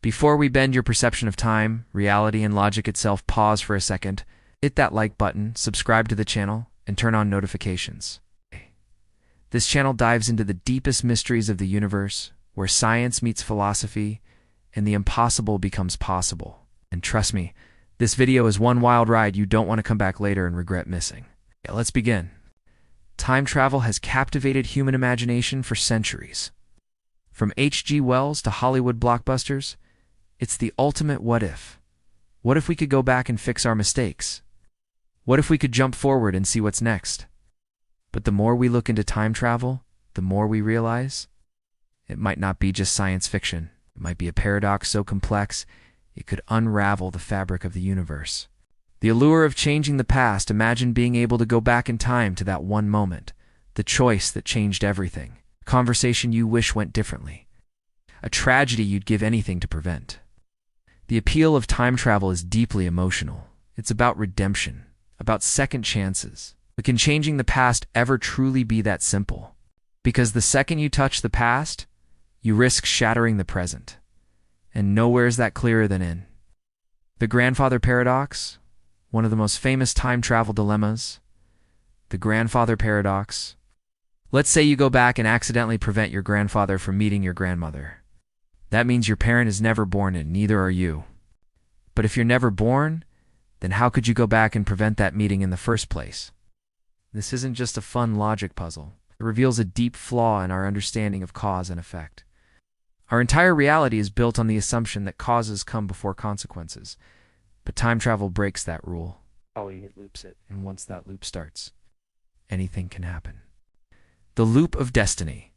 Before we bend your perception of time, reality, and logic itself, pause for a second, hit that like button, subscribe to the channel, and turn on notifications. This channel dives into the deepest mysteries of the universe, where science meets philosophy, and the impossible becomes possible. And trust me, this video is one wild ride you don't want to come back later and regret missing. Let's begin. Time travel has captivated human imagination for centuries. From H.G. Wells to Hollywood blockbusters, it's the ultimate what if. What if we could go back and fix our mistakes? What if we could jump forward and see what's next? But the more we look into time travel, the more we realize it might not be just science fiction. It might be a paradox so complex it could unravel the fabric of the universe. The allure of changing the past, imagine being able to go back in time to that one moment, the choice that changed everything, a conversation you wish went differently, a tragedy you'd give anything to prevent. The appeal of time travel is deeply emotional. It's about redemption, about second chances. But can changing the past ever truly be that simple? Because the second you touch the past, you risk shattering the present. And nowhere is that clearer than in the grandfather paradox, one of the most famous time travel dilemmas. The grandfather paradox. Let's say you go back and accidentally prevent your grandfather from meeting your grandmother. That means your parent is never born and neither are you. But if you're never born, then how could you go back and prevent that meeting in the first place? This isn't just a fun logic puzzle. It reveals a deep flaw in our understanding of cause and effect. Our entire reality is built on the assumption that causes come before consequences. But time travel breaks that rule. It loops it. And once that loop starts, anything can happen. The loop of destiny.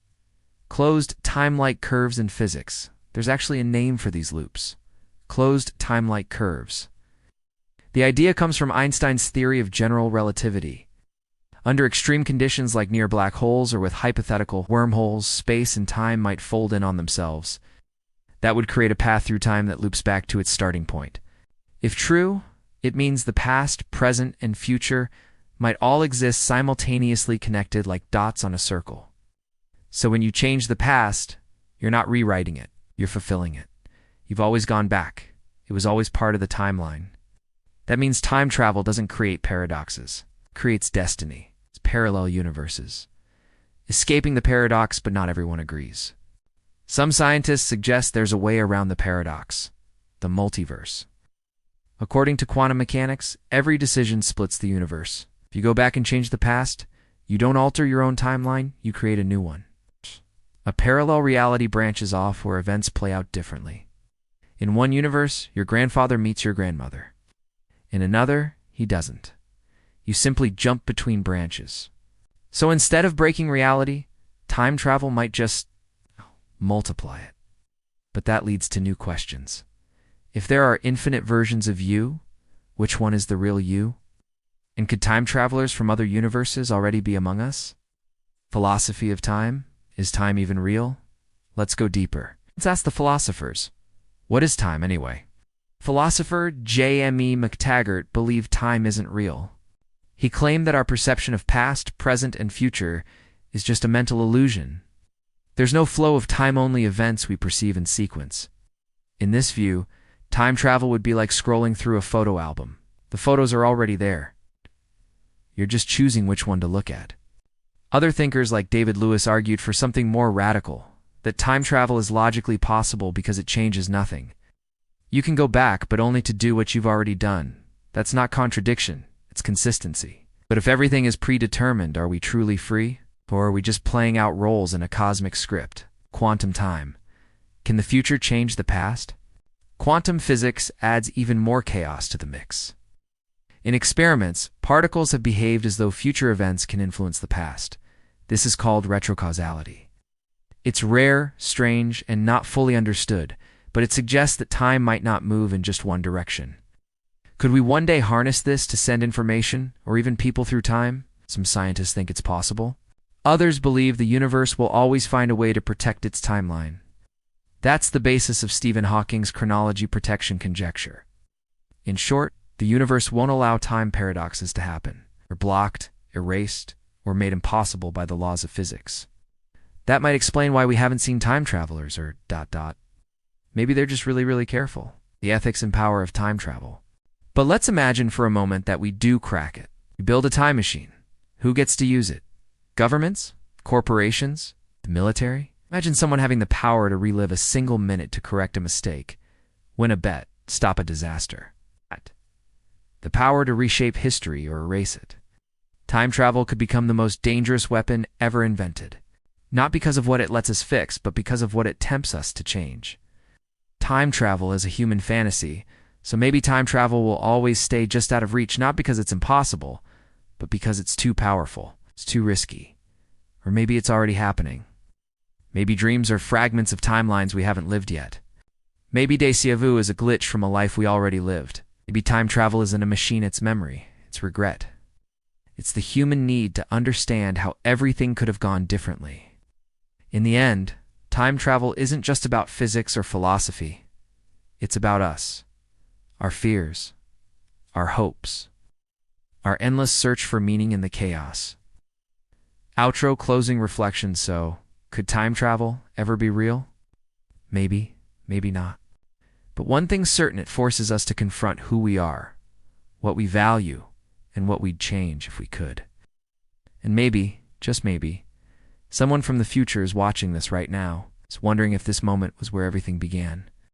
Closed time-like curves in physics. There's actually a name for these loops. Closed time-like curves. The idea comes from Einstein's theory of general relativity. Under extreme conditions like near black holes or with hypothetical wormholes, space and time might fold in on themselves. That would create a path through time that loops back to its starting point. If true, it means the past, present, and future might all exist simultaneously connected like dots on a circle. So when you change the past, you're not rewriting it, you're fulfilling it. You've always gone back. It was always part of the timeline. That means time travel doesn't create paradoxes. It creates destiny. It's parallel universes. Escaping the paradox, but not everyone agrees. Some scientists suggest there's a way around the paradox, the multiverse. According to quantum mechanics, every decision splits the universe. If you go back and change the past, you don't alter your own timeline, you create a new one. A parallel reality branches off where events play out differently. In one universe, your grandfather meets your grandmother. In another, he doesn't. You simply jump between branches. So instead of breaking reality, time travel might just multiply it. But that leads to new questions. If there are infinite versions of you, which one is the real you? And could time travelers from other universes already be among us? Philosophy of time? Is time even real? Let's go deeper. Let's ask the philosophers. What is time anyway? Philosopher J.M.E. McTaggart believed time isn't real. He claimed that our perception of past, present, and future is just a mental illusion. There's no flow of time-only events we perceive in sequence. In this view, time travel would be like scrolling through a photo album. The photos are already there. You're just choosing which one to look at. Other thinkers like David Lewis argued for something more radical, that time travel is logically possible because it changes nothing. You can go back, but only to do what you've already done. That's not contradiction, it's consistency. But if everything is predetermined, are we truly free? Or are we just playing out roles in a cosmic script? Quantum time. Can the future change the past? Quantum physics adds even more chaos to the mix. In experiments, particles have behaved as though future events can influence the past. This is called retrocausality. It's rare, strange, and not fully understood, but it suggests that time might not move in just one direction. Could we one day harness this to send information, or even people through time? Some scientists think it's possible. Others believe the universe will always find a way to protect its timeline. That's the basis of Stephen Hawking's chronology protection conjecture. In short, the universe won't allow time paradoxes to happen. They're blocked, erased, or made impossible by the laws of physics. That might explain why we haven't seen time travelers or ... Maybe they're just really, really careful. The ethics and power of time travel. But let's imagine for a moment that we do crack it. We build a time machine. Who gets to use it? Governments? Corporations? The military? Imagine someone having the power to relive a single minute to correct a mistake, win a bet, stop a disaster. The power to reshape history or erase it. Time travel could become the most dangerous weapon ever invented. Not because of what it lets us fix, but because of what it tempts us to change. Time travel is a human fantasy, so maybe time travel will always stay just out of reach, not because it's impossible, but because it's too powerful, it's too risky. Or maybe it's already happening. Maybe dreams are fragments of timelines we haven't lived yet. Maybe déjà vu is a glitch from a life we already lived. Maybe time travel isn't a machine, it's memory, it's regret. It's the human need to understand how everything could have gone differently. In the end, time travel isn't just about physics or philosophy. It's about us, our fears, our hopes, our endless search for meaning in the chaos. Outro closing reflection. So, could time travel ever be real? Maybe, maybe not. But one thing's certain, it forces us to confront who we are, what we value, and what we'd change if we could. And maybe, just maybe, someone from the future is watching this right now, is wondering if this moment was where everything began.